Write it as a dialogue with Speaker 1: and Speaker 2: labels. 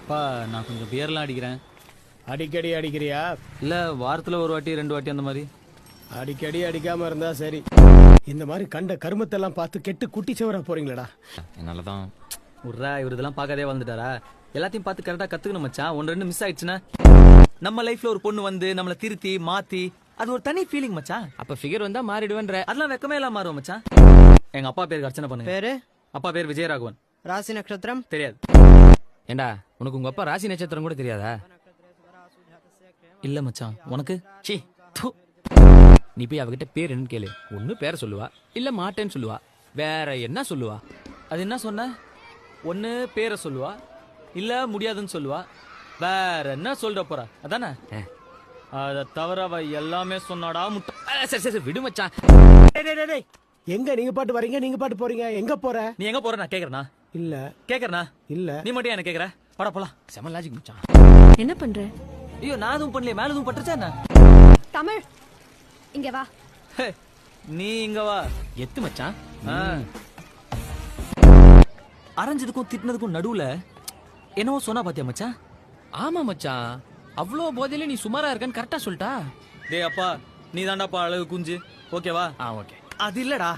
Speaker 1: அப்பா நான் கொஞ்சம் பியர்லாம் அடிக்கிறேன்.
Speaker 2: அடிக்கடி அடிக்கிறியா?
Speaker 1: இல்ல வாரத்துல ஒரு வாட்டி 2 வாட்டி அந்த மாதிரி.
Speaker 2: அடிக்கடி அடிக்காம இருந்தா சரி. இந்த மாதிரி கண்ட கருமத்தெல்லாம் பார்த்து கெட்டு குட்டி சவரா போறீங்களடா.
Speaker 1: என்னாலதான் உர்ரா இவர் இதெல்லாம் பார்க்காதே வந்துட்டாரா. எல்லாத்தையும் பார்த்து கரெக்டா கத்துக்கணும் மச்சான். 1-2 மிஸ் ஆயிடுச்சுன்னா நம்ம லைஃப்ல ஒரு பொண்ணு வந்து நம்மள திருத்தி மாத்தி அது ஒரு தனி ஃபீலிங் மச்சான்.
Speaker 3: அப்ப ஃபிகர் வந்தா மாறிடுவேன்ற.
Speaker 1: அதெல்லாம் வெக்கமே எல்லாம் மாறும் மச்சான். எங்க அப்பா பேருக்கு அர்ச்சனை பண்ணுங்க.
Speaker 4: பேரு?
Speaker 1: அப்பா பேர் விஜயராகவன்.
Speaker 4: ராசி நட்சத்திரம்
Speaker 1: தெரியாது.
Speaker 3: ஏண்டா உனக்கு உங்க அப்பா ராசி நட்சத்திரம் கூட தெரியாதா?
Speaker 1: இல்ல மச்சான். உனக்கு?
Speaker 3: சி நீ போய் அவகிட்ட பேர் என்னன்னு கேளு. ஒண்ணு பேரை சொல்லுவா, இல்ல மாட்டேன்னு சொல்லுவா. வேற என்ன சொல்லுவா?
Speaker 1: அது என்ன சொன்ன? ஒண்ணு பேரை சொல்லுவா, இல்ல முடியாதுன்னு சொல்லுவா. வேற என்ன சொல்ற போறா? அதானே? அத தவிர அவ எல்லாமே சொன்னாடா முட்டை.
Speaker 3: சரி சரி விடு மச்சான்.
Speaker 2: எங்க நீங்க பாட்டு வரீங்க, நீங்க பாட்டு போறீங்க? எங்க போற?
Speaker 1: நீ எங்க போற? நான் கேக்குறேனா?
Speaker 2: இல்ல
Speaker 1: கேக்குறேனா?
Speaker 2: இல்ல.
Speaker 1: நீ மட்டும் என்ன கேக்குற? வாடா போலாம்.
Speaker 3: செம லாஜிக் மச்சான்.
Speaker 5: என்ன பண்ற?
Speaker 1: ஐயோ நான் எதுவும் பண்ணலையே. மேல எதுவும் பட்டுச்சா என்ன?
Speaker 5: தமிழ் இங்க வா.
Speaker 1: ஹே, நீ இங்க வா.
Speaker 3: எத்து மச்சான்.
Speaker 1: அரைஞ்சதுக்கும் திட்டினதுக்கும் நடுவுல என்னவோ சொன்னா பாத்தியா மச்சான்?
Speaker 3: ஆமா மச்சான், அவ்வளோ போதையில நீ சுமாரா இருக்கன்னு கரெக்டா சொல்லிட்டா.
Speaker 1: டேய் அப்பா, நீ தாண்டாப்பா அழகு குஞ்சு. ஓகேவா?
Speaker 3: ஓகே.
Speaker 1: அது இல்லடா.